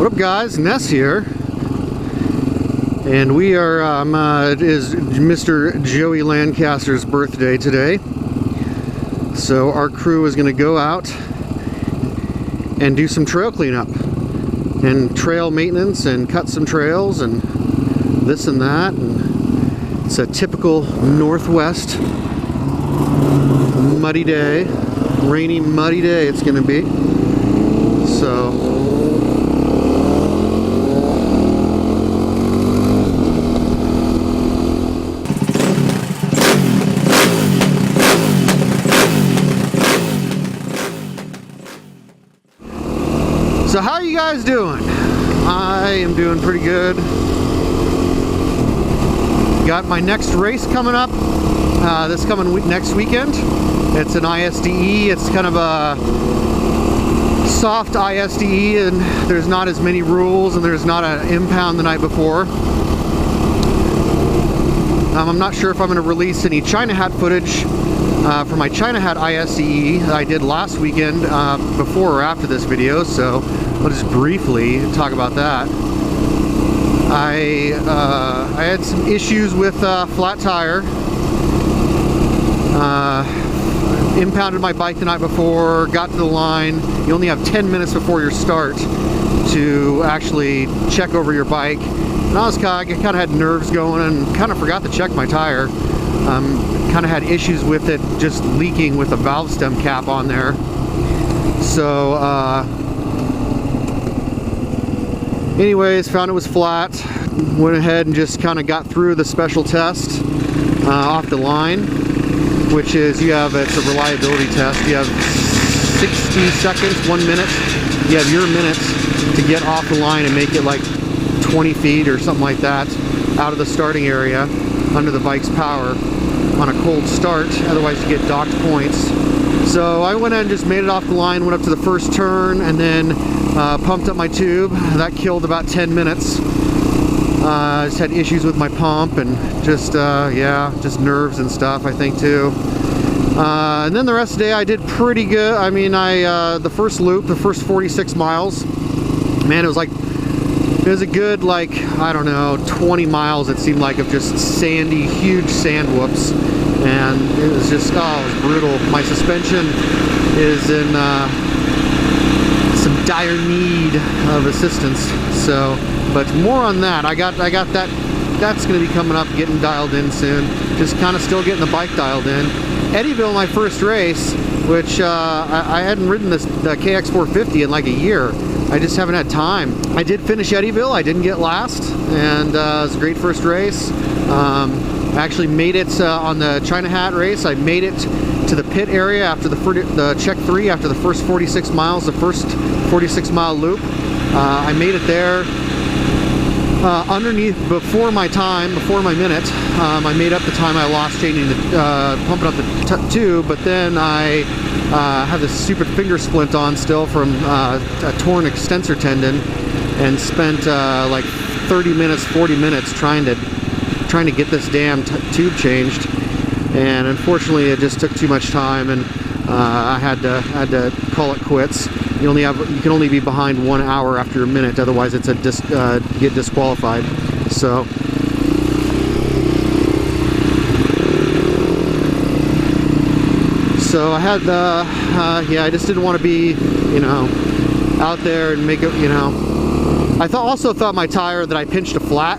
What up, guys? Ness here, and we are it is Mr. Joey Lancaster's birthday today, so our crew is going to go out and do some trail cleanup and trail maintenance and cut some trails and this and that. And it's a typical Northwest muddy day, rainy muddy day it's going to be. So how are you guys doing? I am doing pretty good. Got my next race coming up this coming next weekend. It's an ISDE. It's kind of a soft ISDE, and there's not as many rules, and there's not an impound the night before. I'm not sure if I'm going to release any China hat footage for my China hat ISDE that I did last weekend before or after this video, so I'll just briefly talk about that. I had some issues with flat tire. Impounded my bike the night before, got to the line. You only have 10 minutes before your start to actually check over your bike. And I kind of had nerves going and kind of forgot to check my tire. Kind of had issues with it just leaking with the valve stem cap on there. So anyways, found it was flat. Went ahead and just kind of got through the special test off the line, which is it's a reliability test. You have 60 seconds, 1 minute. You have your minutes to get off the line and make it like 20 feet or something like that out of the starting area under the bike's power on a cold start. Otherwise you get docked points. So I went and just made it off the line, went up to the first turn, and then pumped up my tube. That killed about 10 minutes. Just had issues with my pump and just just nerves and stuff, I think, too. And then the rest of the day I did pretty good. I mean, the first loop, the first 46 miles, man, it was a good, like, I don't know, 20 miles it seemed like, of just sandy, huge sand whoops. And it was just, it was brutal. My suspension is in some dire need of assistance. So, but more on that. I got that. That's going to be coming up, getting dialed in soon. Just kind of still getting the bike dialed in. Eddyville, my first race, which I hadn't ridden the KX 450 in like a year. I just haven't had time. I did finish Eddyville. I didn't get last, and it was a great first race. I actually made it on the China hat race. I made it to the pit area after the check 3, after the first 46 miles, the first 46 mile loop. I made it there underneath before my minute. I made up the time I lost changing pumping up the tube, but then I have this stupid finger splint on still from a torn extensor tendon, and spent like 30 minutes, 40 minutes trying to get this damn tube changed, and unfortunately it just took too much time, and I had to call it quits. You can only be behind 1 hour after a minute, otherwise it's you get disqualified. So I had I just didn't want to be, out there and make it, I also thought my tire, that I pinched a flat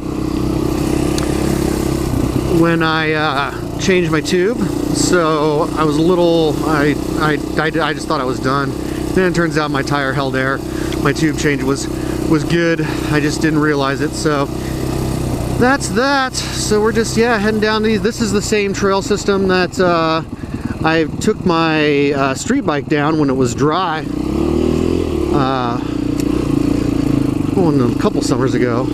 when I changed my tube, so I was a little, I just thought I was done. Then it turns out my tire held air. My tube change was good. I just didn't realize it. So that's that. So we're just heading down these. This is the same trail system that I took my street bike down when it was dry. A couple summers ago.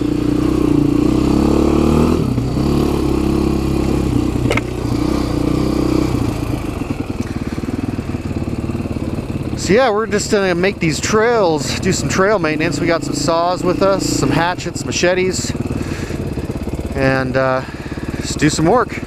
So yeah, we're just gonna make these trails, do some trail maintenance. We got some saws with us, some hatchets, machetes, and just do some work.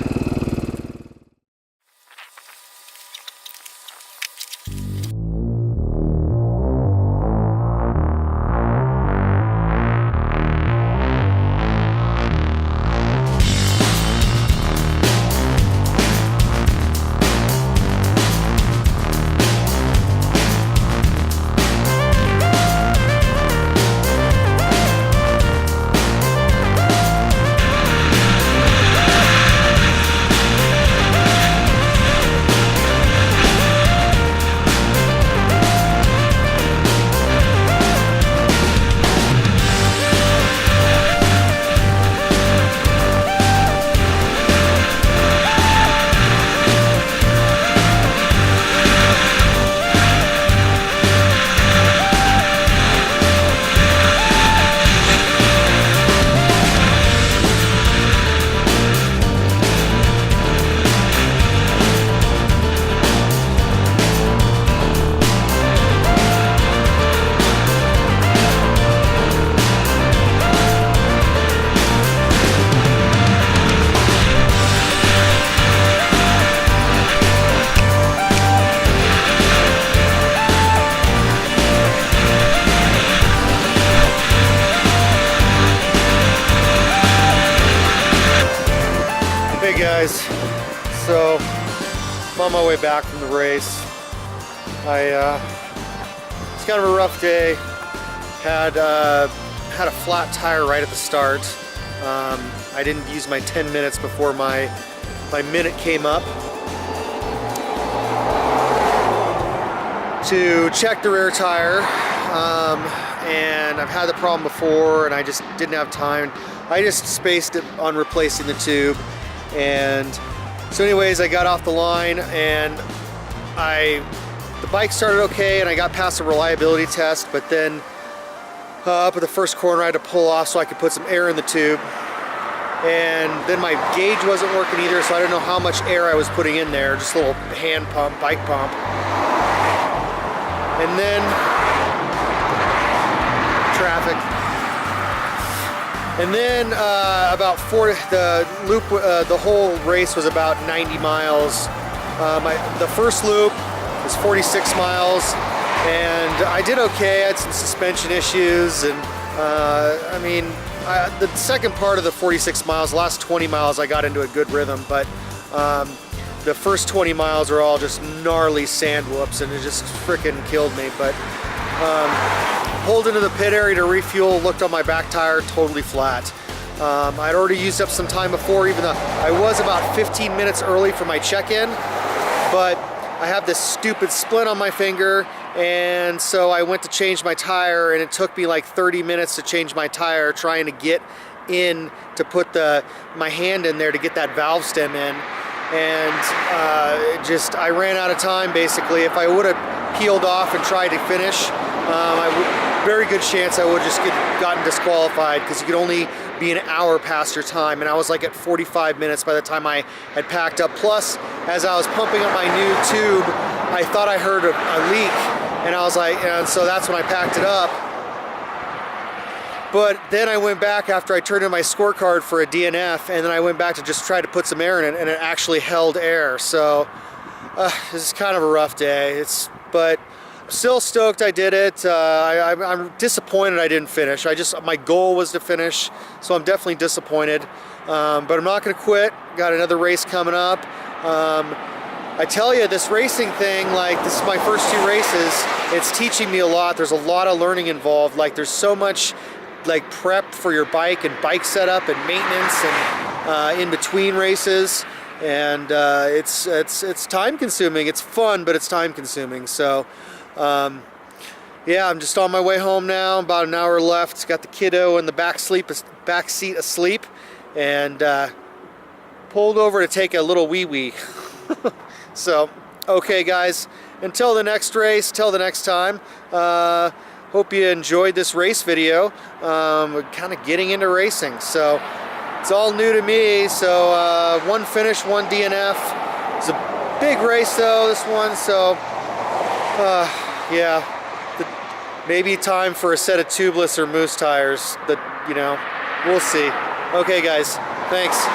on my way back from the race. It's kind of a rough day. Had a flat tire right at the start. I didn't use my 10 minutes before my minute came up to check the rear tire. And I've had the problem before, and I just didn't have time. I just spaced it on replacing the tube. And so anyways, I got off the line, and the bike started okay, and I got past the reliability test, but then up at the first corner I had to pull off so I could put some air in the tube. And then my gauge wasn't working either, so I didn't know how much air I was putting in there, just a little hand pump, bike pump. And then traffic. And then the whole race was about 90 miles. The first loop was 46 miles, and I did okay. I had some suspension issues, and the second part of the 46 miles, the last 20 miles, I got into a good rhythm, but the first 20 miles are all just gnarly sand whoops, and it just freaking killed me. But pulled into the pit area to refuel, looked on my back tire, totally flat. I'd already used up some time before, even though I was about 15 minutes early for my check-in, but I have this stupid splint on my finger, and so I went to change my tire, and it took me like 30 minutes to change my tire, trying to get in to put my hand in there to get that valve stem in. And I ran out of time basically. If I would have peeled off and tried to finish, very good chance I would have just gotten disqualified, because you could only be an hour past your time, and I was like at 45 minutes by the time I had packed up. Plus, as I was pumping up my new tube, I thought I heard a leak, and I was like, and so that's when I packed it up. But then I went back after I turned in my scorecard for a DNF, and then I went back to just try to put some air in it, and it actually held air. So this is kind of a rough day. But I'm still stoked I did it. I'm disappointed I didn't finish. My goal was to finish, so I'm definitely disappointed. But I'm not going to quit. Got another race coming up. I tell you, this racing thing, like, this is my first 2 races. It's teaching me a lot. There's a lot of learning involved. Like, there's so much like prep for your bike and bike setup and maintenance and in between races, and it's time consuming. It's fun, but it's time consuming. So yeah, I'm just on my way home now. About an hour left. Got the kiddo in the back seat asleep, and pulled over to take a little wee. So okay guys, until the next race, till the next time, hope you enjoyed this race video. Kind of getting into racing, so it's all new to me. So 1 finish, 1 DNF. It's a big race though, this one. So yeah, maybe time for a set of tubeless or moose tires. We'll see. Okay guys, thanks.